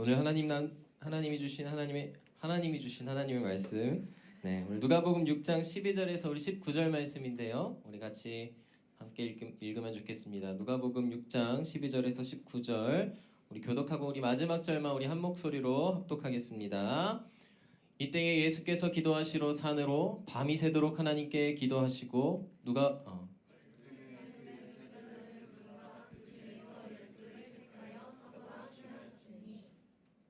오늘 하나님이 주신 하나님의 말씀. 네, 오늘 누가복음 6장 12절에서 우리 19절 말씀인데요. 우리 같이 함께 읽으면 좋겠습니다. 누가복음 6장 12절에서 19절. 우리 교독하고 우리 마지막 절만 우리 한 목소리로 합독하겠습니다. 이때에 예수께서 기도하시러 산으로 밤이 새도록 하나님께 기도하시고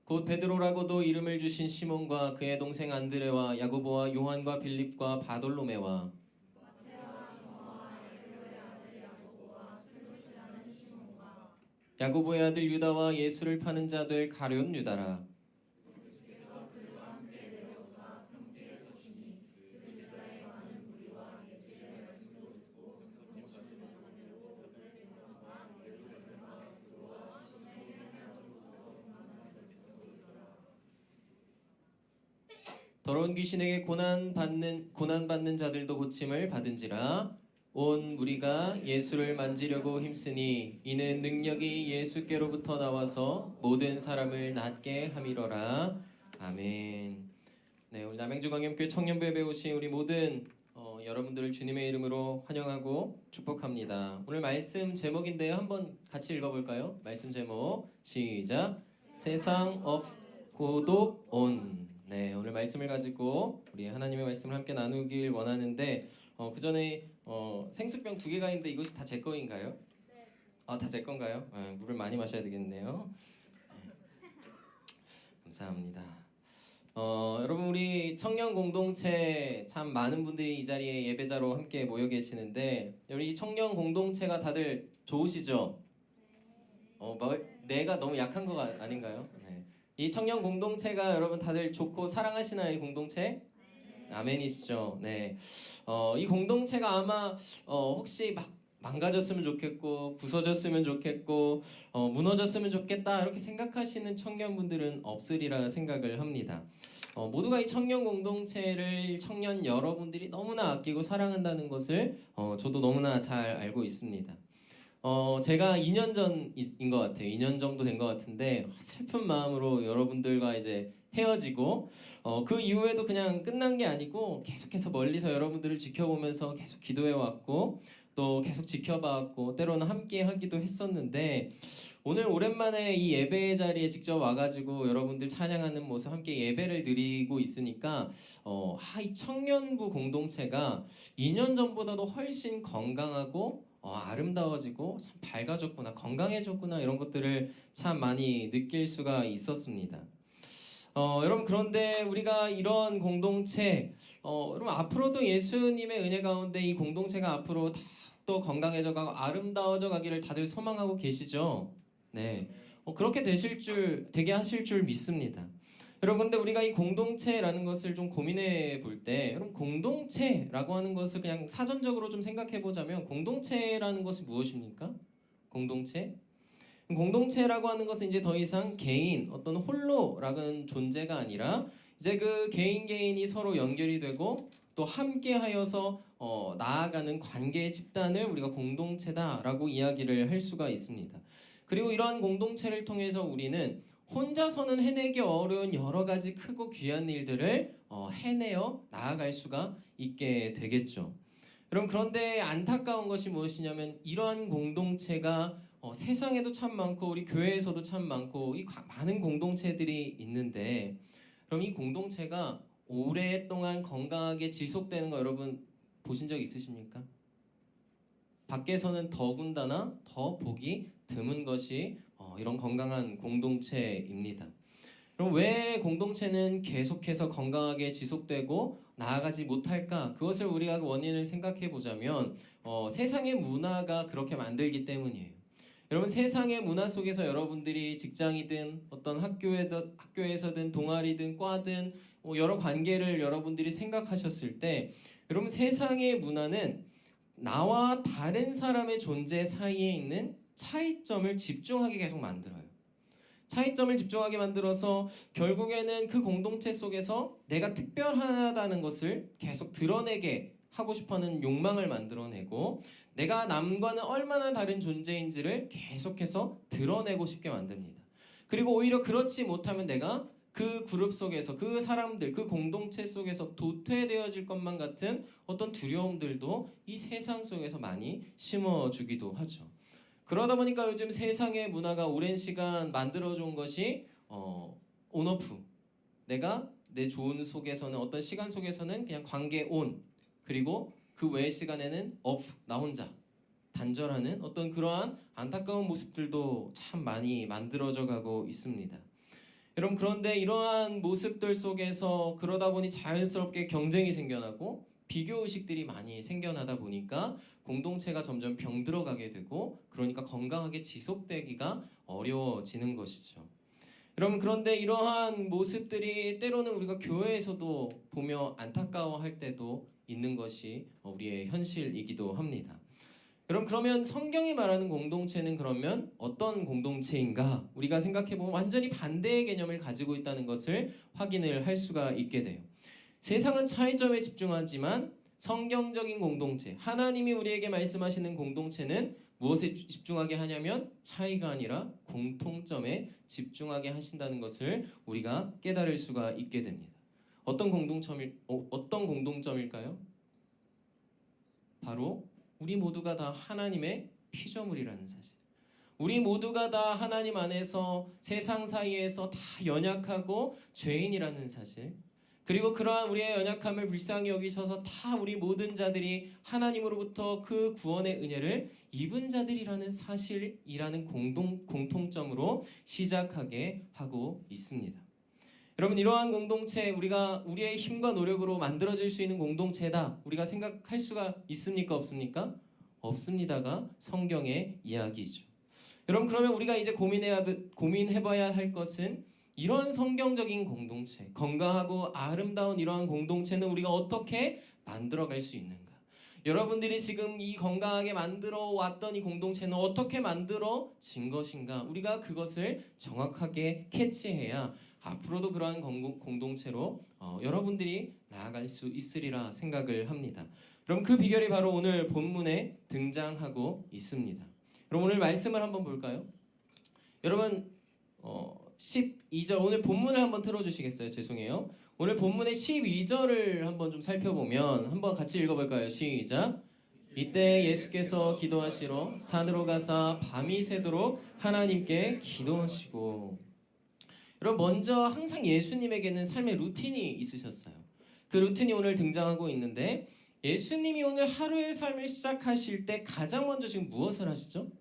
곧 베드로라고도 이름을 주신 시몬과 그의 동생 안드레와 야고보와 요한과 빌립과 바돌로메와 야고보의 아들 유다와 예수를 파는 자들 가룟 유다라. 더러운 귀신에게 고난받는 자들도 고침을 받은지라. 온 무리가 예수를 만지려고 힘쓰니 이는 능력이 예수께로부터 나와서 모든 사람을 낫게 함이러라. 아멘. 네, 우리 남양주광염교회 청년부에 배우신 우리 모든 여러분들을 주님의 이름으로 환영하고 축복합니다. 오늘 말씀 제목인데요, 한번 같이 읽어볼까요? 말씀 제목 시작. 세상 없고도 온. 네, 오늘 말씀을 가지고 우리 하나님의 말씀을 함께 나누길 원하는데 그 전에 생수병 2개가 있는데 이것이 다 제 거인가요? 네. 다 제 건가요? 물을 많이 마셔야 되겠네요. 감사합니다. 여러분, 우리 청년 공동체 참 많은 분들이 이 자리에 예배자로 함께 모여 계시는데 우리 청년 공동체가 다들 좋으시죠? 내가 너무 약한 거 아닌가요? 네. 이 청년 공동체가 여러분 다들 좋고 사랑하시나요? 이 공동체? 아멘이시죠? 네. 이 공동체가 아마 혹시 막 망가졌으면 좋겠고 부서졌으면 좋겠고 무너졌으면 좋겠다 이렇게 생각하시는 청년분들은 없으리라 생각을 합니다. 모두가 이 청년 공동체를 청년 여러분들이 너무나 아끼고 사랑한다는 것을 저도 너무나 잘 알고 있습니다. 제가 2년 전인 것 같아요. 2년 정도 된 것 같은데 슬픈 마음으로 여러분들과 이제 헤어지고 그 이후에도 그냥 끝난 게 아니고 계속해서 멀리서 여러분들을 지켜보면서 계속 기도해왔고 또 계속 지켜봐왔고 때로는 함께 하기도 했었는데 오늘 오랜만에 이 예배 자리에 직접 와가지고 여러분들 찬양하는 모습 함께 예배를 드리고 있으니까 이 청년부 공동체가 2년 전보다도 훨씬 건강하고 아름다워지고 참 밝아졌구나, 건강해졌구나 이런 것들을 참 많이 느낄 수가 있었습니다. 여러분, 그런데 우리가 이런 공동체 여러분 앞으로도 예수님의 은혜 가운데 이 공동체가 앞으로 또 건강해져 가고 아름다워져 가기를 다들 소망하고 계시죠? 네. 그렇게 되게 하실 줄 믿습니다. 여러분, 근데 우리가 이 공동체라는 것을 좀 고민해 볼 때, 여러분, 공동체라고 하는 것을 그냥 사전적으로 좀 생각해 보자면, 공동체라는 것이 무엇입니까? 공동체라고 하는 것은 이제 더 이상 개인, 어떤 홀로라는 존재가 아니라, 이제 그 개인이 서로 연결이 되고, 또 함께 하여서 나아가는 관계의 집단을 우리가 공동체다라고 이야기를 할 수가 있습니다. 그리고 이러한 공동체를 통해서 우리는 혼자서는 해내기 어려운 여러 가지 크고 귀한 일들을 해내어 나아갈 수가 있게 되겠죠. 여러분, 그런데 안타까운 것이 무엇이냐면 이러한 공동체가 세상에도 참 많고 우리 교회에서도 참 많고 이 많은 공동체들이 있는데 그럼 이 공동체가 오랫동안 건강하게 지속되는 거 여러분 보신 적 있으십니까? 밖에서는 더군다나 더 보기 드문 것이 이런 건강한 공동체입니다. 그럼 왜 공동체는 계속해서 건강하게 지속되고 나아가지 못할까? 그것을 우리가 원인을 생각해 보자면 세상의 문화가 그렇게 만들기 때문이에요. 여러분, 세상의 문화 속에서 여러분들이 직장이든 어떤 학교에서든 동아리든 과든 여러 관계를 여러분들이 생각하셨을 때 여러분, 세상의 문화는 나와 다른 사람의 존재 사이에 있는 차이점을 집중하게 계속 만들어요. 차이점을 집중하게 만들어서 결국에는 그 공동체 속에서 내가 특별하다는 것을 계속 드러내게 하고 싶어하는 욕망을 만들어내고 내가 남과는 얼마나 다른 존재인지를 계속해서 드러내고 싶게 만듭니다. 그리고 오히려 그렇지 못하면 내가 그 그룹 속에서 그 사람들 그 공동체 속에서 도태되어질 것만 같은 어떤 두려움들도 이 세상 속에서 많이 심어주기도 하죠. 그러다 보니까 요즘 세상의 문화가 오랜 시간 만들어준 것이 온오프, 내가 내 좋은 속에서는 어떤 시간 속에서는 그냥 관계 온, 그리고 그 외의 시간에는 오프, 나 혼자 단절하는 어떤 그러한 안타까운 모습들도 참 많이 만들어져 가고 있습니다. 여러분, 그런데 이러한 모습들 속에서 그러다 보니 자연스럽게 경쟁이 생겨나고 비교의식들이 많이 생겨나다 보니까 공동체가 점점 병들어가게 되고, 그러니까 건강하게 지속되기가 어려워지는 것이죠. 여러분, 그런데 이러한 모습들이 때로는 우리가 교회에서도 보며 안타까워할 때도 있는 것이 우리의 현실이기도 합니다. 여러분, 그러면 성경이 말하는 공동체는 그러면 어떤 공동체인가? 우리가 생각해보면 완전히 반대의 개념을 가지고 있다는 것을 확인을 할 수가 있게 돼요. 세상은 차이점에 집중하지만 성경적인 공동체, 하나님이 우리에게 말씀하시는 공동체는 무엇에 집중하게 하냐면 차이가 아니라 공통점에 집중하게 하신다는 것을 우리가 깨달을 수가 있게 됩니다. 어떤 공동점일까요? 바로 우리 모두가 다 하나님의 피조물이라는 사실. 우리 모두가 다 하나님 안에서 세상 사이에서 다 연약하고 죄인이라는 사실. 그리고 그러한 우리의 연약함을 불쌍히 여기셔서 다 우리 모든 자들이 하나님으로부터 그 구원의 은혜를 입은 자들이라는 사실이라는 공통점으로 시작하게 하고 있습니다. 여러분, 이러한 공동체, 우리가 우리의 힘과 노력으로 만들어질 수 있는 공동체다, 우리가 생각할 수가 있습니까? 없습니까? 없습니다가 성경의 이야기죠. 여러분, 그러면 우리가 이제 고민해봐야 할 것은 이러한 성경적인 공동체, 건강하고 아름다운 이러한 공동체는 우리가 어떻게 만들어갈 수 있는가? 여러분들이 지금 이 건강하게 만들어 왔던 이 공동체는 어떻게 만들어진 것인가? 우리가 그것을 정확하게 캐치해야 앞으로도 그러한 공동체로 여러분들이 나아갈 수 있으리라 생각을 합니다. 그럼 그 비결이 바로 오늘 본문에 등장하고 있습니다. 그럼 오늘 말씀을 한번 볼까요? 여러분, 12절, 오늘 본문을 한번 틀어주시겠어요? 죄송해요. 오늘 본문의 12절을 한번 좀 살펴보면 한번 같이 읽어볼까요? 시작. 이때 예수께서 기도하시러 산으로 가사 밤이 새도록 하나님께 기도하시고. 여러분, 먼저 항상 예수님에게는 삶의 루틴이 있으셨어요. 그 루틴이 오늘 등장하고 있는데, 예수님이 오늘 하루의 삶을 시작하실 때 가장 먼저 지금 무엇을 하시죠?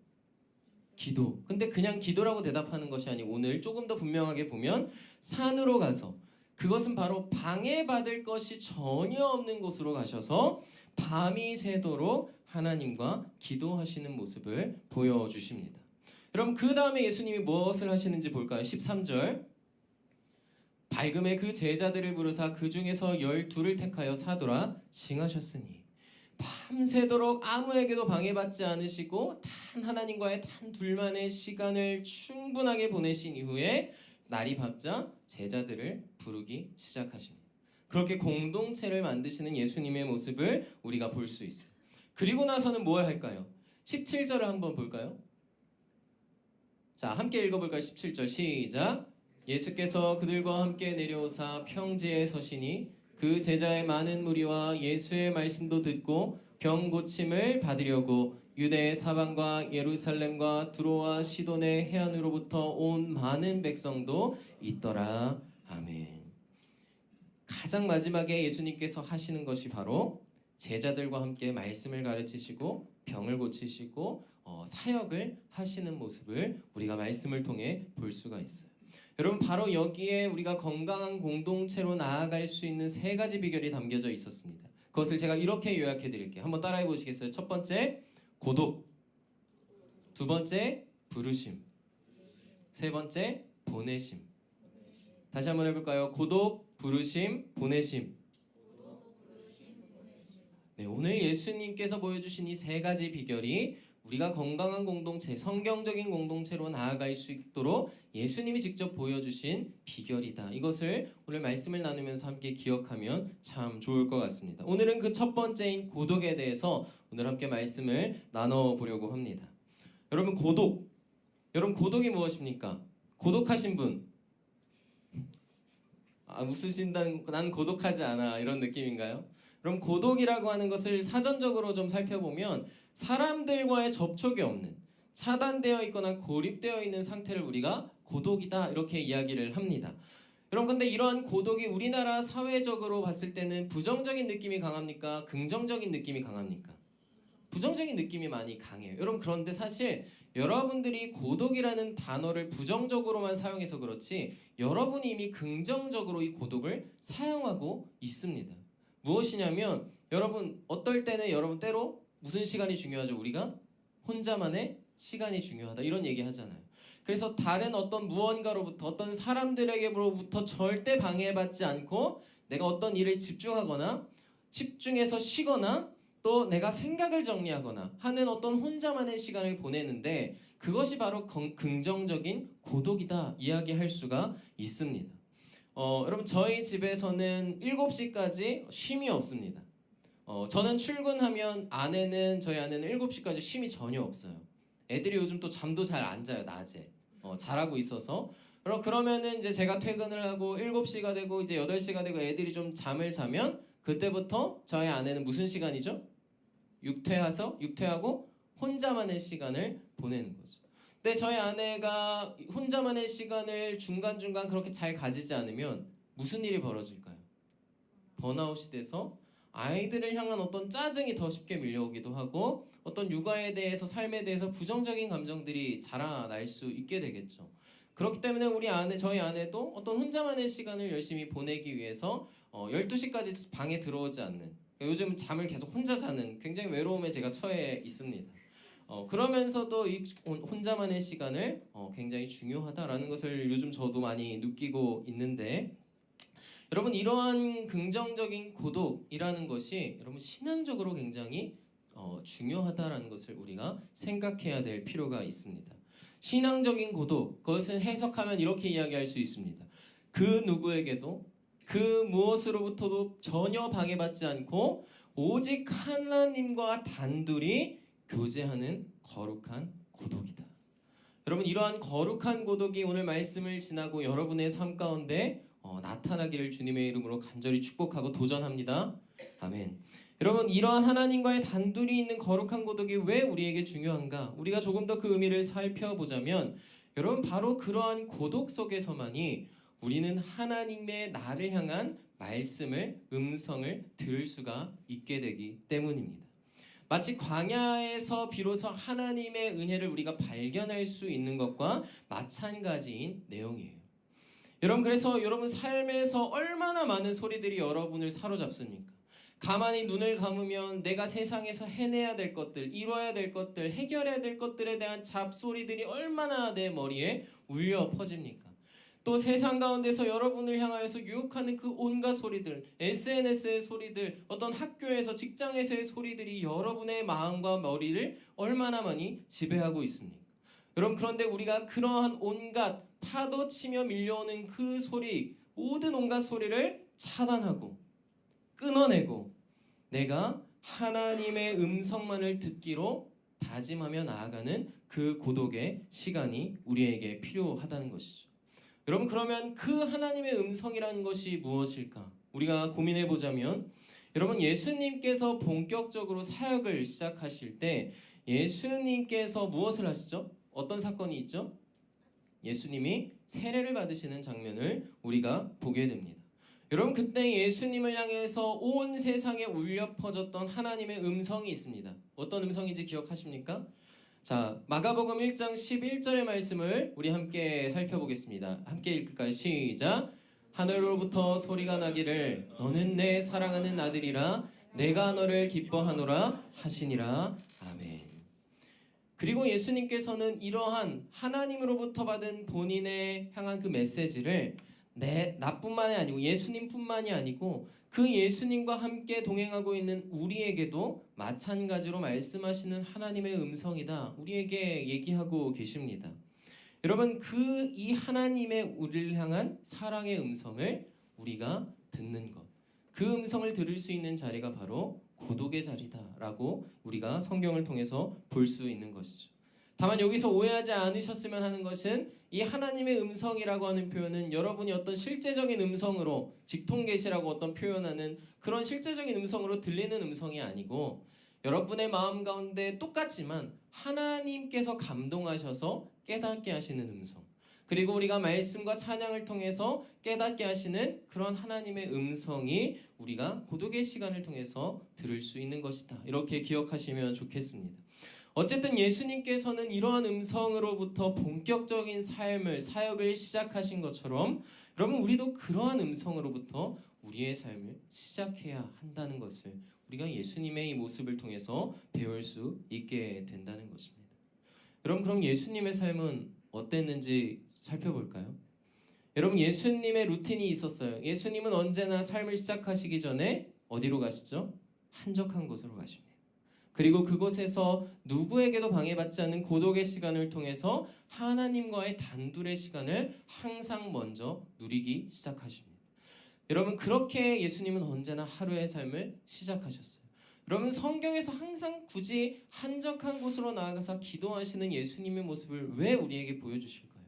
기도. 근데 그냥 기도라고 대답하는 것이 아니고 오늘 조금 더 분명하게 보면 산으로 가서, 그것은 바로 방해받을 것이 전혀 없는 곳으로 가셔서 밤이 새도록 하나님과 기도하시는 모습을 보여주십니다. 여러분, 그 다음에 예수님이 무엇을 하시는지 볼까요? 13절. 밝음에 그 제자들을 부르사 그 중에서 12를 택하여 사도라 칭하셨으니, 밤새도록 아무에게도 방해받지 않으시고 단 하나님과의 단 둘만의 시간을 충분하게 보내신 이후에 날이 밝자 제자들을 부르기 시작하십니다. 그렇게 공동체를 만드시는 예수님의 모습을 우리가 볼 수 있어요. 그리고 나서는 뭘 할까요? 17절을 한번 볼까요? 자, 함께 읽어볼까요? 17절 시작. 예수께서 그들과 함께 내려오사 평지에 서시니 그 제자의 많은 무리와 예수의 말씀도 듣고 병 고침을 받으려고 유대 사방과 예루살렘과 두로와 시돈의 해안으로부터 온 많은 백성도 있더라. 아멘. 가장 마지막에 예수님께서 하시는 것이 바로 제자들과 함께 말씀을 가르치시고 병을 고치시고 사역을 하시는 모습을 우리가 말씀을 통해 볼 수가 있어요. 여러분, 바로 여기에 우리가 건강한 공동체로 나아갈 수 있는 세 가지 비결이 담겨져 있었습니다. 그것을 제가 이렇게 요약해 드릴게요. 한번 따라해 보시겠어요? 첫 번째, 고독. 두 번째, 부르심. 세 번째, 보내심. 다시 한번 해볼까요? 고독, 부르심, 보내심. 네, 오늘 예수님께서 보여주신 이 세 가지 비결이 우리가 건강한 공동체, 성경적인 공동체로 나아갈 수 있도록 예수님이 직접 보여주신 비결이다. 이것을 오늘 말씀을 나누면서 함께 기억하면 참 좋을 것 같습니다. 오늘은 그 첫 번째인 고독에 대해서 오늘 함께 말씀을 나눠보려고 합니다. 여러분, 고독. 여러분, 고독이 무엇입니까? 고독하신 분? 웃으신다는 난 고독하지 않아 이런 느낌인가요? 그럼 고독이라고 하는 것을 사전적으로 좀 살펴보면 사람들과의 접촉이 없는 차단되어 있거나 고립되어 있는 상태를 우리가 고독이다 이렇게 이야기를 합니다. 여러분 근데 이러한 고독이 우리나라 사회적으로 봤을 때는 부정적인 느낌이 강합니까? 긍정적인 느낌이 강합니까? 부정적인 느낌이 많이 강해요. 여러분 그런데 사실 여러분들이 고독이라는 단어를 부정적으로만 사용해서 그렇지 여러분이 이미 긍정적으로 이 고독을 사용하고 있습니다. 무엇이냐면 여러분 어떨 때는 여러분 때로 무슨 시간이 중요하죠? 우리가 혼자만의 시간이 중요하다 이런 얘기 하잖아요. 그래서 다른 어떤 무언가로부터 어떤 사람들에게로부터 절대 방해받지 않고 내가 어떤 일을 집중하거나 집중해서 쉬거나 또 내가 생각을 정리하거나 하는 어떤 혼자만의 시간을 보내는데 그것이 바로 긍정적인 고독이다 이야기할 수가 있습니다. 여러분 저희 집에서는 7시까지 쉼이 없습니다. 저는 출근하면 저희 아내는 7시까지 쉼이 전혀 없어요. 애들이 요즘 또 잠도 잘 안 자요 낮에. 잘하고 있어서 그러면은 이제 제가 퇴근을 하고 7시가 되고 이제 8시가 되고 애들이 좀 잠을 자면 그때부터 저희 아내는 무슨 시간이죠? 육퇴하고 혼자만의 시간을 보내는 거죠. 근데 저희 아내가 혼자만의 시간을 중간중간 그렇게 잘 가지지 않으면 무슨 일이 벌어질까요? 번아웃이 돼서 아이들을 향한 어떤 짜증이 더 쉽게 밀려오기도 하고 어떤 육아에 대해서 삶에 대해서 부정적인 감정들이 자라날 수 있게 되겠죠. 그렇기 때문에 저희 아내도 어떤 혼자만의 시간을 열심히 보내기 위해서 12시까지 방에 들어오지 않는 요즘 잠을 계속 혼자 자는 굉장히 외로움에 제가 처해 있습니다. 그러면서도 이 혼자만의 시간을 굉장히 중요하다라는 것을 요즘 저도 많이 느끼고 있는데 여러분 이러한 긍정적인 고독이라는 것이 여러분 신앙적으로 굉장히 중요하다라는 것을 우리가 생각해야 될 필요가 있습니다. 신앙적인 고독 그것은 해석하면 이렇게 이야기할 수 있습니다. 그 누구에게도 그 무엇으로부터도 전혀 방해받지 않고 오직 하나님과 단둘이 교제하는 거룩한 고독이다. 여러분 이러한 거룩한 고독이 오늘 말씀을 지나고 여러분의 삶 가운데 나타나기를 주님의 이름으로 간절히 축복하고 도전합니다. 아멘. 여러분 이러한 하나님과의 단둘이 있는 거룩한 고독이 왜 우리에게 중요한가? 우리가 조금 더 그 의미를 살펴보자면 여러분 바로 그러한 고독 속에서만이 우리는 하나님의 나를 향한 말씀을 음성을 들을 수가 있게 되기 때문입니다. 마치 광야에서 비로소 하나님의 은혜를 우리가 발견할 수 있는 것과 마찬가지인 내용이에요. 여러분 그래서 여러분 삶에서 얼마나 많은 소리들이 여러분을 사로잡습니까? 가만히 눈을 감으면 내가 세상에서 해내야 될 것들, 이뤄야 될 것들, 해결해야 될 것들에 대한 잡소리들이 얼마나 내 머리에 울려 퍼집니까? 또 세상 가운데서 여러분을 향하여서 유혹하는 그 온갖 소리들, SNS의 소리들, 어떤 학교에서 직장에서의 소리들이 여러분의 마음과 머리를 얼마나 많이 지배하고 있습니까? 여러분 그런데 우리가 그러한 온갖 파도치며 밀려오는 그 소리, 모든 온갖 소리를 차단하고 끊어내고 내가 하나님의 음성만을 듣기로 다짐하며 나아가는 그 고독의 시간이 우리에게 필요하다는 것이죠. 여러분 그러면 그 하나님의 음성이라는 것이 무엇일까? 우리가 고민해 보자면 여러분 예수님께서 본격적으로 사역을 시작하실 때 예수님께서 무엇을 하시죠? 어떤 사건이 있죠? 예수님이 세례를 받으시는 장면을 우리가 보게 됩니다. 여러분 그때 예수님을 향해서 온 세상에 울려 퍼졌던 하나님의 음성이 있습니다. 어떤 음성인지 기억하십니까? 자, 마가복음 1장 11절의 말씀을 우리 함께 살펴보겠습니다. 함께 읽을까요? 시작! 하늘로부터 소리가 나기를 너는 내 사랑하는 아들이라 내가 너를 기뻐하노라 하시니라. 아멘. 그리고 예수님께서는 이러한 하나님으로부터 받은 본인의 향한 그 메시지를 나뿐만이 아니고 예수님뿐만이 아니고 그 예수님과 함께 동행하고 있는 우리에게도 마찬가지로 말씀하시는 하나님의 음성이다. 우리에게 얘기하고 계십니다. 여러분 이 하나님의 우리를 향한 사랑의 음성을 우리가 듣는 것. 그 음성을 들을 수 있는 자리가 바로 고독의 자리다라고 우리가 성경을 통해서 볼 수 있는 것이죠. 다만 여기서 오해하지 않으셨으면 하는 것은 이 하나님의 음성이라고 하는 표현은 여러분이 어떤 실제적인 음성으로 직통계시라고 어떤 표현하는 그런 실제적인 음성으로 들리는 음성이 아니고 여러분의 마음 가운데 똑같지만 하나님께서 감동하셔서 깨닫게 하시는 음성, 그리고 우리가 말씀과 찬양을 통해서 깨닫게 하시는 그런 하나님의 음성이 우리가 고독의 시간을 통해서 들을 수 있는 것이다. 이렇게 기억하시면 좋겠습니다. 어쨌든 예수님께서는 이러한 음성으로부터 본격적인 삶을, 사역을 시작하신 것처럼 여러분 우리도 그러한 음성으로부터 우리의 삶을 시작해야 한다는 것을 우리가 예수님의 이 모습을 통해서 배울 수 있게 된다는 것입니다. 여러분 그럼 예수님의 삶은 어땠는지 살펴볼까요? 여러분 예수님의 루틴이 있었어요. 예수님은 언제나 삶을 시작하시기 전에 어디로 가시죠? 한적한 곳으로 가십니다. 그리고 그곳에서 누구에게도 방해받지 않는 고독의 시간을 통해서 하나님과의 단둘의 시간을 항상 먼저 누리기 시작하십니다. 여러분 그렇게 예수님은 언제나 하루의 삶을 시작하셨어요. 여러분 성경에서 항상 굳이 한적한 곳으로 나아가서 기도하시는 예수님의 모습을 왜 우리에게 보여주실까요?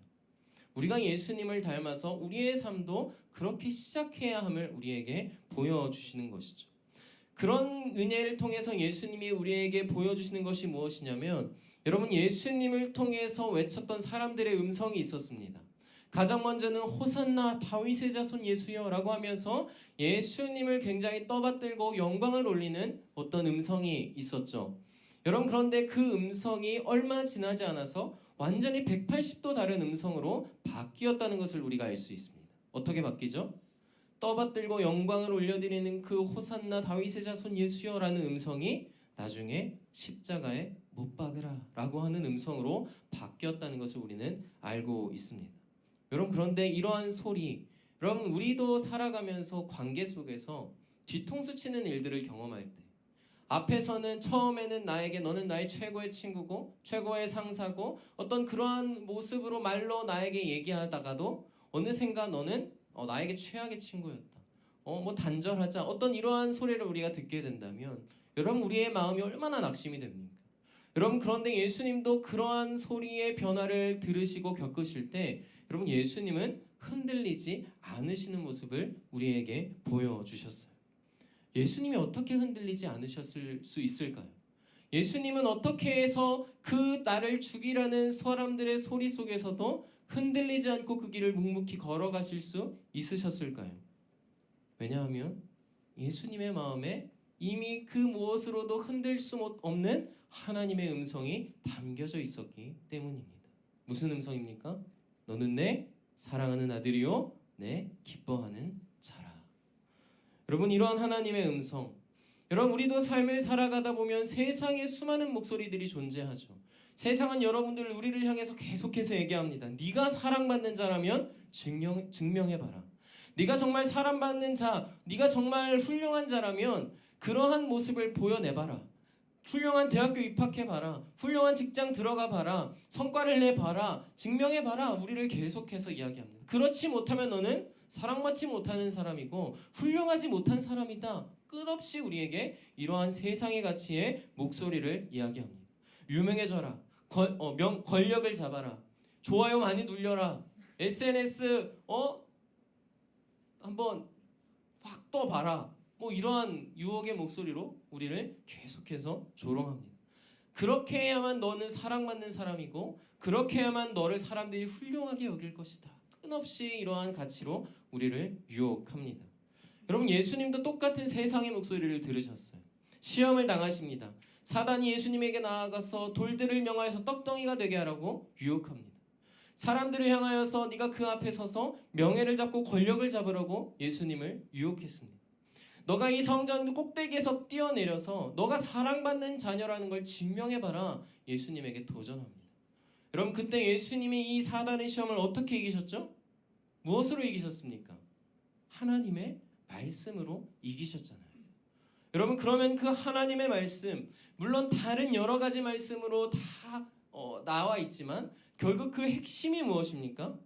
우리가 예수님을 닮아서 우리의 삶도 그렇게 시작해야 함을 우리에게 보여주시는 것이죠. 그런 은혜를 통해서 예수님이 우리에게 보여주시는 것이 무엇이냐면 여러분 예수님을 통해서 외쳤던 사람들의 음성이 있었습니다. 가장 먼저는 호산나 다윗의 자손 예수여 라고 하면서 예수님을 굉장히 떠받들고 영광을 올리는 어떤 음성이 있었죠. 여러분 그런데 그 음성이 얼마 지나지 않아서 완전히 180도 다른 음성으로 바뀌었다는 것을 우리가 알 수 있습니다. 어떻게 바뀌죠? 떠받들고 영광을 올려드리는 그 호산나 다윗의 자손 예수여라는 음성이 나중에 십자가에 못 박으라 라고 하는 음성으로 바뀌었다는 것을 우리는 알고 있습니다. 여러분 그런데 이러한 소리, 여러분 우리도 살아가면서 관계 속에서 뒤통수 치는 일들을 경험할 때 앞에서는 처음에는 나에게 너는 나의 최고의 친구고 최고의 상사고 어떤 그러한 모습으로 말로 나에게 얘기하다가도 어느샌가 너는 나에게 최악의 친구였다. 뭐 단절하자. 어떤 이러한 소리를 우리가 듣게 된다면 여러분 우리의 마음이 얼마나 낙심이 됩니까? 여러분 그런데 예수님도 그러한 소리의 변화를 들으시고 겪으실 때 여러분 예수님은 흔들리지 않으시는 모습을 우리에게 보여주셨어요. 예수님이 어떻게 흔들리지 않으셨을 수 있을까요? 예수님은 어떻게 해서 그 나를 죽이라는 사람들의 소리 속에서도 흔들리지 않고 그 길을 묵묵히 걸어가실 수 있으셨을까요? 왜냐하면 예수님의 마음에 이미 그 무엇으로도 흔들 수 없는 하나님의 음성이 담겨져 있었기 때문입니다. 무슨 음성입니까? 너는 내 사랑하는 아들이요 내 기뻐하는 자라. 여러분 이러한 하나님의 음성, 여러분 우리도 삶을 살아가다 보면 세상에 수많은 목소리들이 존재하죠. 세상은 여러분들 우리를 향해서 계속해서 얘기합니다. 네가 사랑받는 자라면 증명해봐라. 네가 정말 사랑받는 자, 네가 정말 훌륭한 자라면 그러한 모습을 보여내봐라. 훌륭한 대학교 입학해봐라. 훌륭한 직장 들어가봐라. 성과를 내봐라. 증명해봐라. 우리를 계속해서 이야기합니다. 그렇지 못하면 너는 사랑받지 못하는 사람이고 훌륭하지 못한 사람이다. 끝없이 우리에게 이러한 세상의 가치의 목소리를 이야기합니다. 유명해져라. 권력을 잡아라. 좋아요 많이 눌려라. SNS 한번 확 떠봐라. 뭐 이러한 유혹의 목소리로 우리를 계속해서 조롱합니다. 그렇게 해야만 너는 사랑받는 사람이고 그렇게 해야만 너를 사람들이 훌륭하게 여길 것이다. 끊없이 이러한 가치로 우리를 유혹합니다. 여러분 예수님도 똑같은 세상의 목소리를 들으셨어요. 시험을 당하십니다. 사단이 예수님에게 나아가서 돌들을 명하여서 떡덩이가 되게 하라고 유혹합니다. 사람들을 향하여서 네가 그 앞에 서서 명예를 잡고 권력을 잡으라고 예수님을 유혹했습니다. 너가 이 성전 꼭대기에서 뛰어내려서 너가 사랑받는 자녀라는 걸 증명해봐라. 예수님에게 도전합니다. 여러분 그때 예수님이 이 사단의 시험을 어떻게 이기셨죠? 무엇으로 이기셨습니까? 하나님의 말씀으로 이기셨잖아요. 여러분 그러면 그 하나님의 말씀, 물론 다른 여러 가지 말씀으로 다 나와 있지만 결국 그 핵심이 무엇입니까?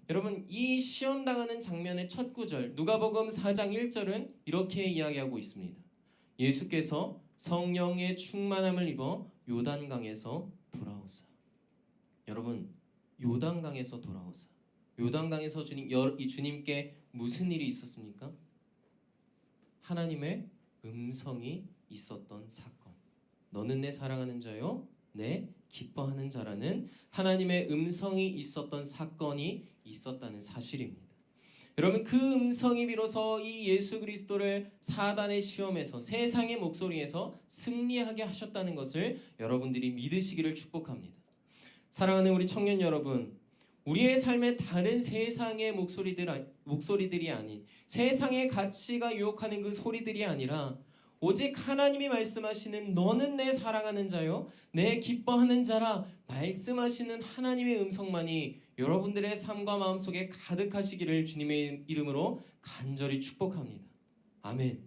여러분 이 시험 당하는 장면의 첫 구절 누가복음 4장 1절은 이렇게 이야기하고 있습니다. 예수께서 성령의 충만함을 입어 요단강에서 돌아오사. 여러분 요단강에서 돌아오사 요단강에서 이 주님께 무슨 일이 있었습니까? 하나님의 음성이 있었던 사건. 너는 내 사랑하는 자요 내 기뻐하는 자라는 하나님의 음성이 있었던 사건이 있었다는 사실입니다. 여러분 그 음성이 비로소 이 예수 그리스도를 사단의 시험에서 세상의 목소리에서 승리하게 하셨다는 것을 여러분들이 믿으시기를 축복합니다. 사랑하는 우리 청년 여러분, 우리의 삶에 다른 세상의 목소리들이 아닌 세상의 가치가 유혹하는 그 소리들이 아니라 오직 하나님이 말씀하시는 너는 내 사랑하는 자요 내 기뻐하는 자라 말씀하시는 하나님의 음성만이 여러분들의 삶과 마음속에 가득하시기를 주님의 이름으로 간절히 축복합니다. 아멘.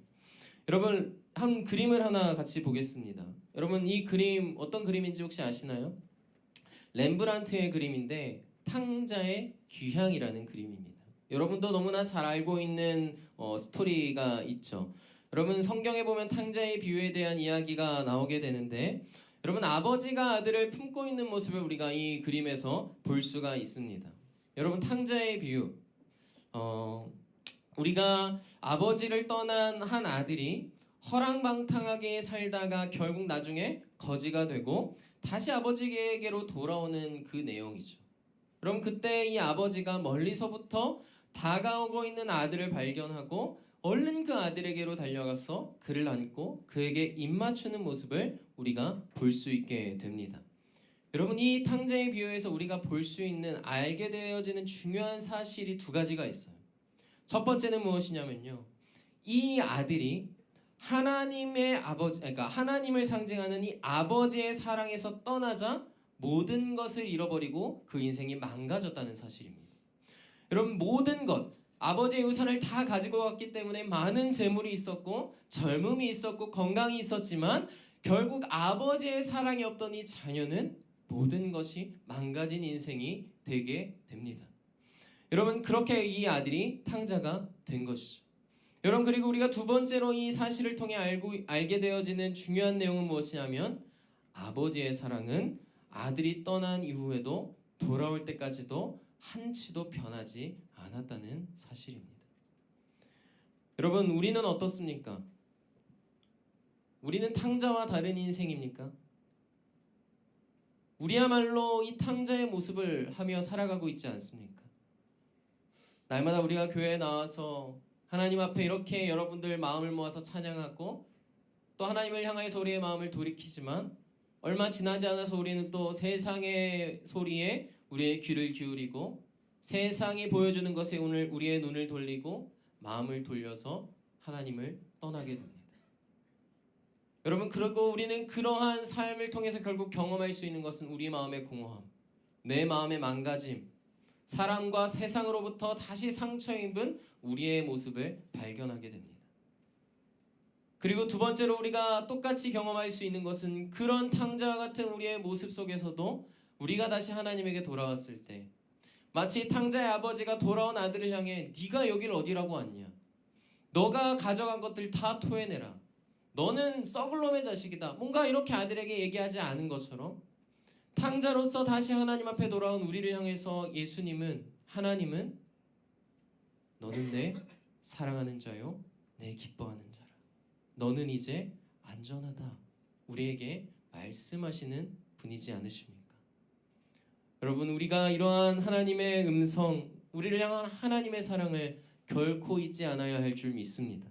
여러분 한 그림을 하나 같이 보겠습니다. 여러분 이 그림 어떤 그림인지 혹시 아시나요? 렘브란트의 그림인데 탕자의 귀향이라는 그림입니다. 여러분도 너무나 잘 알고 있는 스토리가 있죠. 여러분 성경에 보면 탕자의 비유에 대한 이야기가 나오게 되는데 여러분 아버지가 아들을 품고 있는 모습을 우리가 이 그림에서 볼 수가 있습니다. 여러분 탕자의 비유 우리가 아버지를 떠난 한 아들이 허랑방탕하게 살다가 결국 나중에 거지가 되고 다시 아버지에게로 돌아오는 그 내용이죠. 그럼 그때 이 아버지가 멀리서부터 다가오고 있는 아들을 발견하고 얼른 그 아들에게로 달려가서 그를 안고 그에게 입맞추는 모습을 우리가 볼 수 있게 됩니다. 여러분 이 탕자의 비유에서 우리가 볼 수 있는 알게 되어지는 중요한 사실이 두 가지가 있어요. 첫 번째는 무엇이냐면요. 이 아들이 하나님의 아버지, 그러니까 하나님을 상징하는 이 아버지의 사랑에서 떠나자 모든 것을 잃어버리고 그 인생이 망가졌다는 사실입니다. 여러분 모든 것 아버지의 유산을 다 가지고 왔기 때문에 많은 재물이 있었고 젊음이 있었고 건강이 있었지만 결국 아버지의 사랑이 없던 이 자녀는 모든 것이 망가진 인생이 되게 됩니다. 여러분 그렇게 이 아들이 탕자가 된 것이죠. 여러분 그리고 우리가 두 번째로 이 사실을 통해 알게 되어지는 중요한 내용은 무엇이냐면 아버지의 사랑은 아들이 떠난 이후에도 돌아올 때까지도 한치도 변하지 않았다는 사실입니다. 여러분 우리는 어떻습니까? 우리는 탕자와 다른 인생입니까? 우리야말로 이 탕자의 모습을 하며 살아가고 있지 않습니까? 날마다 우리가 교회에 나와서 하나님 앞에 이렇게 여러분들 마음을 모아서 찬양하고 또 하나님을 향해서 우리의 마음을 돌이키지만 얼마 지나지 않아서 우리는 또 세상의 소리에 우리의 귀를 기울이고 세상이 보여주는 것에 오늘 우리의 눈을 돌리고 마음을 돌려서 하나님을 떠나게 됩니다. 여러분 그리고 우리는 그러한 삶을 통해서 결국 경험할 수 있는 것은 우리 마음의 공허함, 내 마음의 망가짐, 사람과 세상으로부터 다시 상처 입은 우리의 모습을 발견하게 됩니다. 그리고 두 번째로 우리가 똑같이 경험할 수 있는 것은 그런 탕자와 같은 우리의 모습 속에서도 우리가 다시 하나님에게 돌아왔을 때 마치 탕자의 아버지가 돌아온 아들을 향해 네가 여기를 어디라고 왔냐? 너가 가져간 것들 다 토해내라. 너는 썩을 놈의 자식이다. 뭔가 이렇게 아들에게 얘기하지 않은 것처럼 탕자로서 다시 하나님 앞에 돌아온 우리를 향해서 하나님은 너는 내 사랑하는 자요 내 기뻐하는 자라. 너는 이제 안전하다. 우리에게 말씀하시는 분이지 않으십니까? 여러분 우리가 이러한 하나님의 음성, 우리를 향한 하나님의 사랑을 결코 잊지 않아야 할 줄 믿습니다.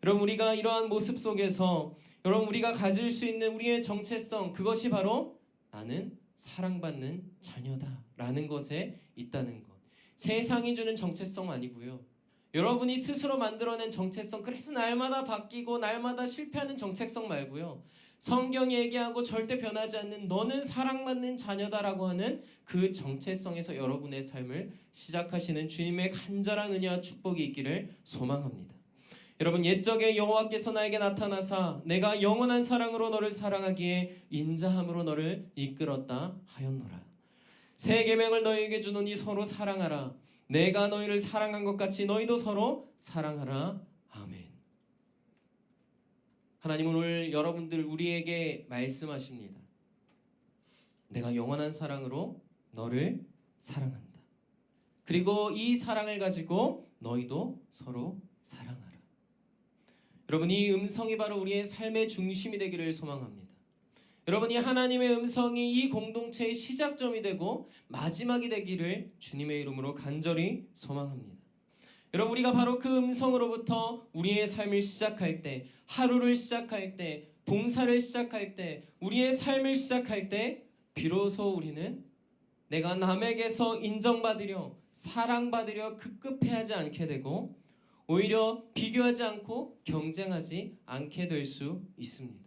여러분 우리가 이러한 모습 속에서 여러분 우리가 가질 수 있는 우리의 정체성, 그것이 바로 나는 사랑받는 자녀다 라는 것에 있다는 것. 세상이 주는 정체성 아니고요. 여러분이 스스로 만들어낸 정체성, 그래서 날마다 바뀌고 날마다 실패하는 정체성 말고요. 성경이 얘기하고 절대 변하지 않는 너는 사랑받는 자녀다라고 하는 그 정체성에서 여러분의 삶을 시작하시는 주님의 간절한 은혜와 축복이 있기를 소망합니다. 여러분 옛적에 여호와께서 나에게 나타나사 내가 영원한 사랑으로 너를 사랑하기에 인자함으로 너를 이끌었다 하였노라. 새 계명을 너희에게 주노니 서로 사랑하라. 내가 너희를 사랑한 것 같이 너희도 서로 사랑하라. 아멘. 하나님은 오늘 여러분들 우리에게 말씀하십니다. 내가 영원한 사랑으로 너를 사랑한다. 그리고 이 사랑을 가지고 너희도 서로 사랑하라. 여러분, 이 음성이 바로 우리의 삶의 중심이 되기를 소망합니다. 여러분, 이 하나님의 음성이 이 공동체의 시작점이 되고 마지막이 되기를 주님의 이름으로 간절히 소망합니다. 여러분, 우리가 바로 그 음성으로부터 우리의 삶을 시작할 때, 하루를 시작할 때, 봉사를 시작할 때, 우리의 삶을 시작할 때 비로소 우리는 내가 남에게서 인정받으려, 사랑받으려 급급해하지 않게 되고 오히려 비교하지 않고 경쟁하지 않게 될 수 있습니다.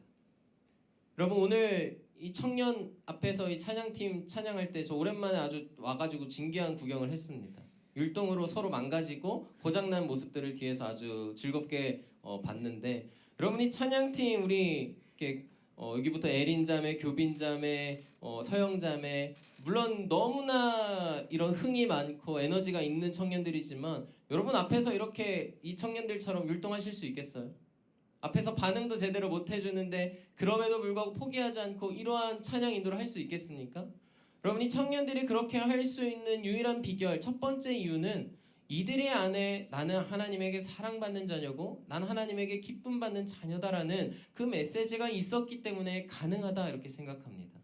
여러분, 오늘 이 청년 앞에서 이 찬양팀 찬양할 때 저 오랜만에 아주 와가지고 진기한 구경을 했습니다. 율동으로 서로 망가지고 고장난 모습들을 뒤에서 아주 즐겁게 봤는데, 여러분, 이 찬양팀 우리 이렇게 여기부터 에린자매, 교빈자매, 서영자매, 물론 너무나 이런 흥이 많고 에너지가 있는 청년들이지만 여러분 앞에서 이렇게 이 청년들처럼 율동하실 수 있겠어요? 앞에서 반응도 제대로 못 해주는데 그럼에도 불구하고 포기하지 않고 이러한 찬양 인도를 할 수 있겠습니까? 여러분, 이 청년들이 그렇게 할 수 있는 유일한 비결, 첫 번째 이유는 이들의 안에 나는 하나님에게 사랑받는 자녀고 난 하나님에게 기쁨 받는 자녀다라는 그 메시지가 있었기 때문에 가능하다, 이렇게 생각합니다.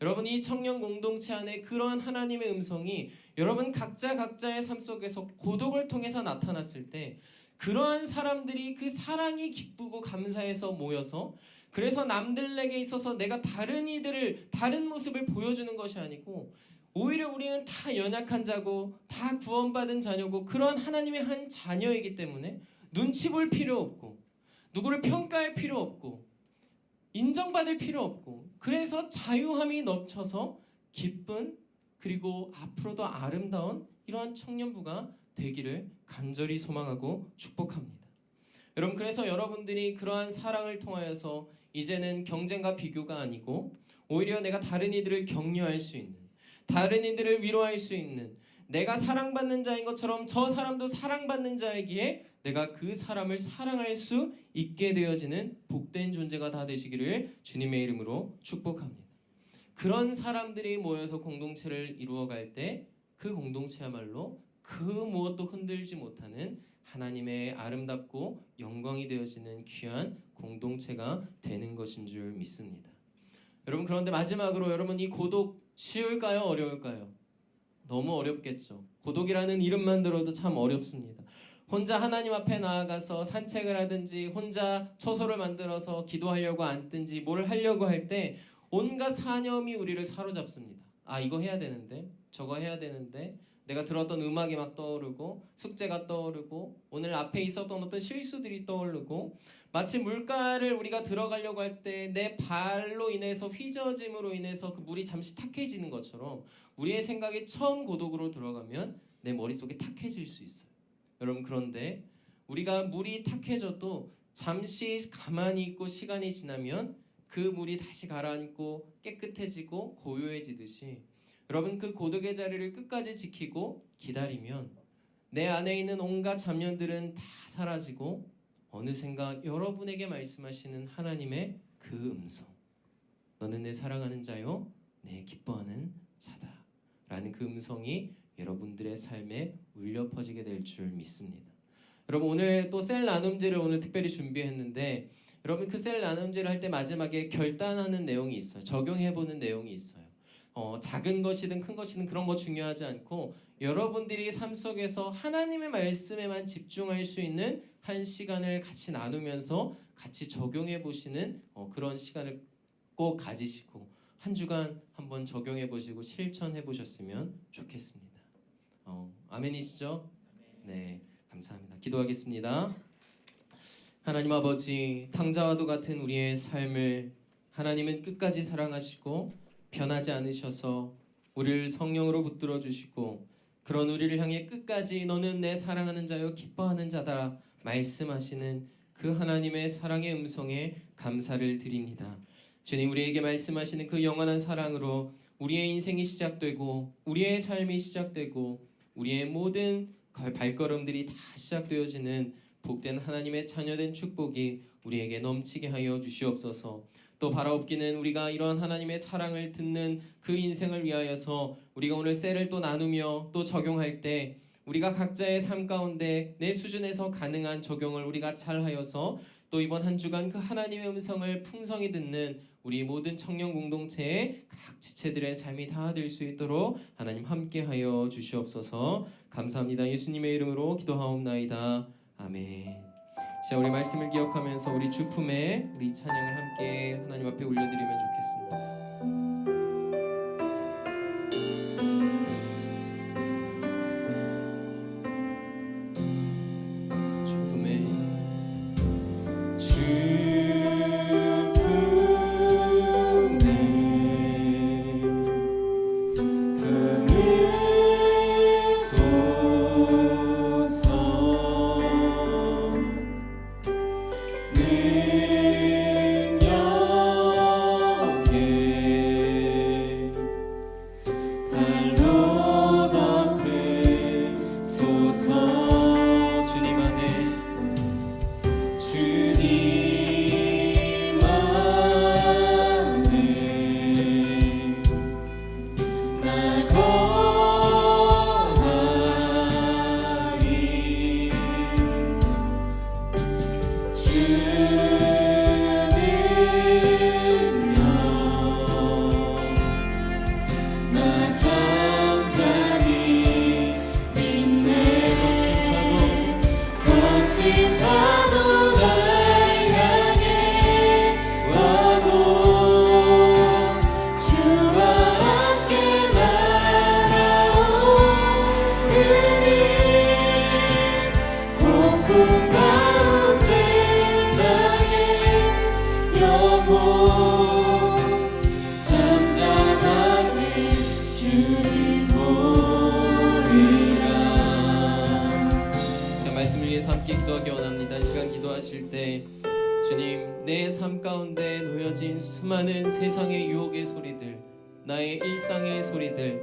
여러분, 이 청년 공동체 안에 그러한 하나님의 음성이 여러분 각자의 삶 속에서 고독을 통해서 나타났을 때 그러한 사람들이 그 사랑이 기쁘고 감사해서 모여서, 그래서 남들에게 있어서 내가 다른 이들을 다른 모습을 보여주는 것이 아니고 오히려 우리는 다 연약한 자고 다 구원받은 자녀고 그러한 하나님의 한 자녀이기 때문에 눈치 볼 필요 없고 누구를 평가할 필요 없고 인정받을 필요 없고, 그래서 자유함이 넘쳐서 기쁜, 그리고 앞으로도 아름다운 이러한 청년부가 되기를 간절히 소망하고 축복합니다. 여러분, 그래서 여러분들이 그러한 사랑을 통하여서 이제는 경쟁과 비교가 아니고 오히려 내가 다른 이들을 격려할 수 있는, 다른 이들을 위로할 수 있는, 내가 사랑받는 자인 것처럼 저 사람도 사랑받는 자이기에 내가 그 사람을 사랑할 수 있게 되어지는 복된 존재가 다 되시기를 주님의 이름으로 축복합니다. 그런 사람들이 모여서 공동체를 이루어갈 때 그 공동체야말로 그 무엇도 흔들지 못하는 하나님의 아름답고 영광이 되어지는 귀한 공동체가 되는 것인 줄 믿습니다. 여러분, 그런데 마지막으로 여러분, 이 고독 쉬울까요? 어려울까요? 너무 어렵겠죠. 고독이라는 이름만 들어도 참 어렵습니다. 혼자 하나님 앞에 나아가서 산책을 하든지 혼자 처소를 만들어서 기도하려고 앉든지 뭘 하려고 할 때 온갖 사념이 우리를 사로잡습니다. 아, 이거 해야 되는데, 저거 해야 되는데, 내가 들었던 음악이 막 떠오르고 숙제가 떠오르고 오늘 앞에 있었던 어떤 실수들이 떠오르고, 마치 물가를 우리가 들어가려고 할 때 내 발로 인해서 휘저어짐으로 인해서 그 물이 잠시 탁해지는 것처럼 우리의 생각이 처음 고독으로 들어가면 내 머릿속이 탁해질 수 있어요. 여러분, 그런데 우리가 물이 탁해져도 잠시 가만히 있고 시간이 지나면 그 물이 다시 가라앉고 깨끗해지고 고요해지듯이 여러분, 그 고독의 자리를 끝까지 지키고 기다리면 내 안에 있는 온갖 잡념들은 다 사라지고 어느샌가 여러분에게 말씀하시는 하나님의 그 음성, 너는 내 사랑하는 자요 내 기뻐하는 자다 라는 그 음성이 여러분들의 삶에 울려 퍼지게 될 줄 믿습니다. 여러분, 오늘 또 셀 나눔제를 오늘 특별히 준비했는데 여러분, 그 셀 나눔제를 할 때 마지막에 결단하는 내용이 있어요. 적용해보는 내용이 있어요. 작은 것이든 큰 것이든 그런 거 중요하지 않고 여러분들이 삶 속에서 하나님의 말씀에만 집중할 수 있는 한 시간을 같이 나누면서 같이 적용해 보시는 그런 시간을 꼭 가지시고 한 주간 한번 적용해 보시고 실천해 보셨으면 좋겠습니다. 아멘이시죠? 네, 감사합니다. 기도하겠습니다. 하나님 아버지, 탕자와도 같은 우리의 삶을 하나님은 끝까지 사랑하시고 변하지 않으셔서 우리를 성령으로 붙들어 주시고 그런 우리를 향해 끝까지 너는 내 사랑하는 자요 기뻐하는 자다 말씀하시는 그 하나님의 사랑의 음성에 감사를 드립니다. 주님, 우리에게 말씀하시는 그 영원한 사랑으로 우리의 인생이 시작되고 우리의 삶이 시작되고 우리의 모든 발걸음들이 다 시작되어지는 복된 하나님의 자녀된 축복이 우리에게 넘치게 하여 주시옵소서. 또 바라옵기는 우리가 이러한 하나님의 사랑을 듣는 그 인생을 위하여서 우리가 오늘 셀을 또 나누며 또 적용할 때 우리가 각자의 삶 가운데 내 수준에서 가능한 적용을 우리가 잘하여서 또 이번 한 주간 그 하나님의 음성을 풍성히 듣는 우리 모든 청년 공동체의 각 지체들의 삶이 다 될 수 있도록 하나님 함께하여 주시옵소서. 감사합니다. 예수님의 이름으로 기도하옵나이다. 아멘. 자, 우리 말씀을 기억하면서 우리 주품에 우리 찬양을 함께 하나님 앞에 올려드리면 좋겠습니다. 주님, 내 삶 가운데 놓여진 수많은 세상의 유혹의 소리들, 나의 일상의 소리들,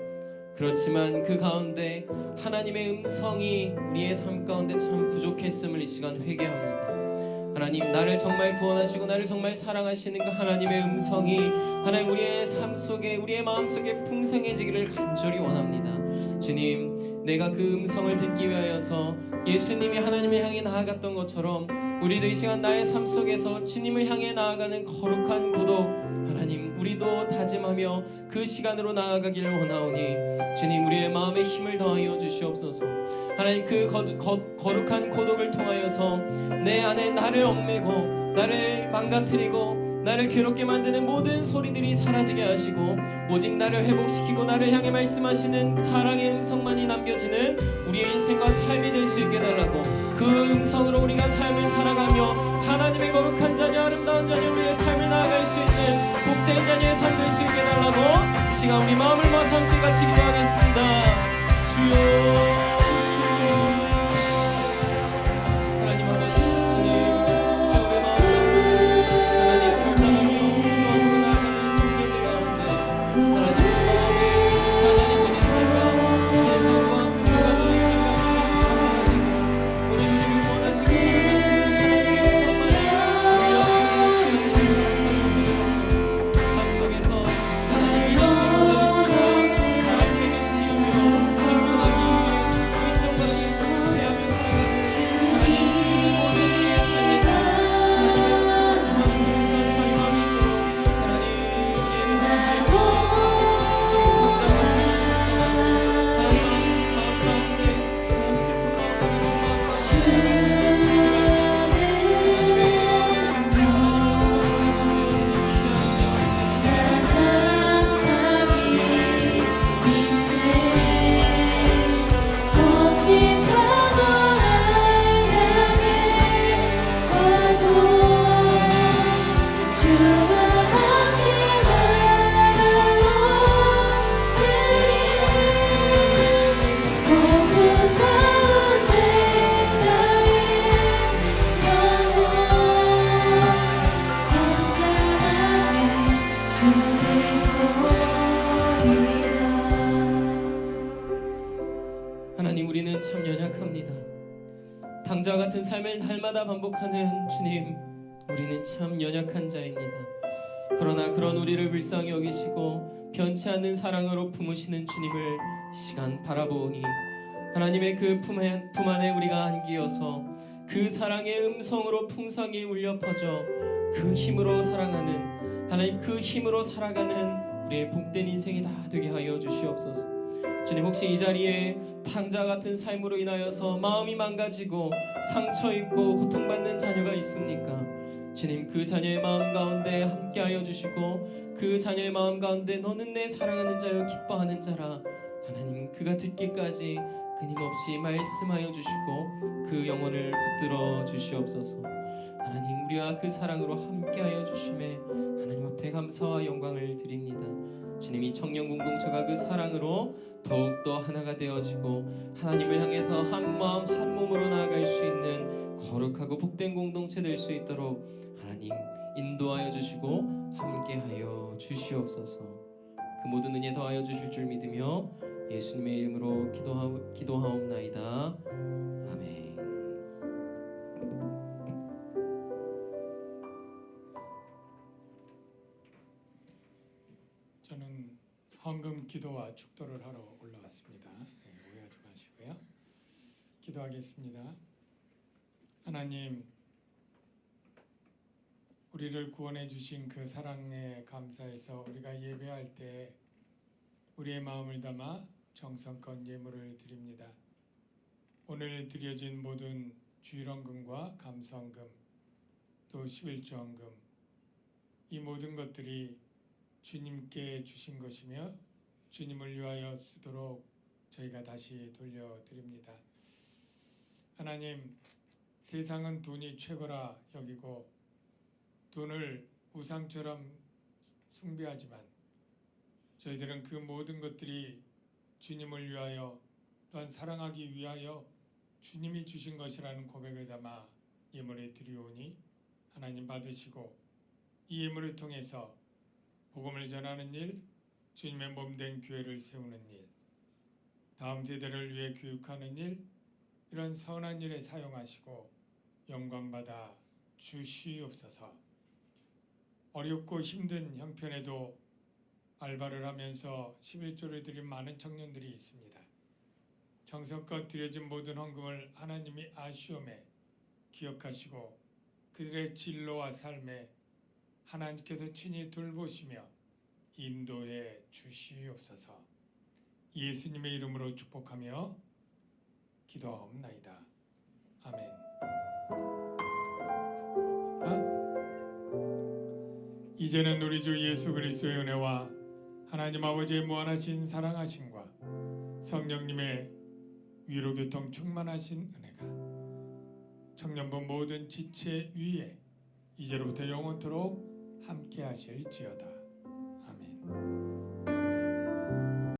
그렇지만 그 가운데 하나님의 음성이 우리의 삶 가운데 참 부족했음을 이 시간 회개합니다. 하나님, 나를 정말 구원하시고 나를 정말 사랑하시는 그 하나님의 음성이 하나님 우리의 삶 속에, 우리의 마음 속에 풍성해지기를 간절히 원합니다. 주님, 내가 그 음성을 듣기 위하여서 예수님이 하나님을 향해 나아갔던 것처럼 우리도 이 시간 나의 삶 속에서 주님을 향해 나아가는 거룩한 고독, 하나님 우리도 다짐하며 그 시간으로 나아가기를 원하오니 주님, 우리의 마음에 힘을 더하여 주시옵소서. 하나님, 그 거룩한 고독을 통하여서 내 안에 나를 얽매고 나를 망가뜨리고 나를 괴롭게 만드는 모든 소리들이 사라지게 하시고 오직 나를 회복시키고 나를 향해 말씀하시는 사랑의 음성만이 남겨지는 우리의 인생과 삶이 될 수 있게 달라고, 그 음성으로 우리가 삶을 살아가며 하나님의 거룩한 자녀, 아름다운 자녀, 우리의 삶을 나아갈 수 있는 복된 자녀의 삶 될 수 있게 달라고 이 시간 우리 마음을 모아서 함께 같이 기도하겠습니다. 주여, 하나님, 우리는 참 연약합니다. 당자와 같은 삶을 날마다 반복하는 주님, 우리는 참 연약한 자입니다. 그러나 그런 우리를 불쌍히 여기시고 변치 않는 사랑으로 품으시는 주님을 이 시간 바라보니 하나님의 그 품 안에 우리가 안기어서 그 사랑의 음성으로 풍성히 울려 퍼져 그 힘으로 사랑하는 하나님, 그 힘으로 살아가는 우리의 복된 인생이 다 되게 하여 주시옵소서. 주님, 혹시 이 자리에 탕자 같은 삶으로 인하여서 마음이 망가지고 상처 입고 고통받는 자녀가 있습니까? 주님, 그 자녀의 마음 가운데 함께하여 주시고 그 자녀의 마음 가운데 너는 내 사랑하는 자여 기뻐하는 자라 하나님, 그가 듣기까지 끊임없이 말씀하여 주시고 그 영혼을 붙들어 주시옵소서. 하나님, 우리와 그 사랑으로 함께하여 주심에 하나님 앞에 감사와 영광을 드립니다. 주님, 이 청년 공동체가 그 사랑으로 더욱더 하나가 되어지고 하나님을 향해서 한 마음 한 몸으로 나아갈 수 있는 거룩하고 복된 공동체 될 수 있도록 하나님 인도하여 주시고 함께하여 주시옵소서. 그 모든 은혜 더하여 주실 줄 믿으며 예수님의 이름으로 기도하옵나이다. 아멘. 저는 헌금 기도와 축도를 하러 올라왔습니다. 오해하지 마시고요. 기도하겠습니다. 하나님, 우리를 구원해 주신 그 사랑에 감사해서 우리가 예배할 때 우리의 마음을 담아 정성껏 예물을 드립니다. 오늘 드려진 모든 주일헌금과 감사헌금 또 11조헌금, 이 모든 것들이 주님께 주신 것이며 주님을 위하여 쓰도록 저희가 다시 돌려드립니다. 하나님, 세상은 돈이 최고라 여기고 돈을 우상처럼 숭배하지만 저희들은 그 모든 것들이 주님을 위하여 또한 사랑하기 위하여 주님이 주신 것이라는 고백을 담아 예물에 드리오니 하나님 받으시고 이 예물을 통해서 복음을 전하는 일, 주님의 몸된 교회를 세우는 일, 다음 세대를 위해 교육하는 일, 이런 선한 일에 사용하시고 영광받아 주시옵소서. 어렵고 힘든 형편에도 알바를 하면서 11조를 드린 많은 청년들이 있습니다. 정성껏 드려진 모든 헌금을 하나님이 아시오매 기억하시고 그들의 진로와 삶에 하나님께서 친히 돌보시며 인도해 주시옵소서. 예수님의 이름으로 축복하며 기도하옵나이다. 아멘. 이제는 우리 주 예수 그리스도의 은혜와 하나님 아버지의 무한하신 사랑하심과 성령님의 위로교통 충만하신 은혜가 청년부 모든 지체 위에 이제로부터 영원토록 함께 하실지어다. 아멘.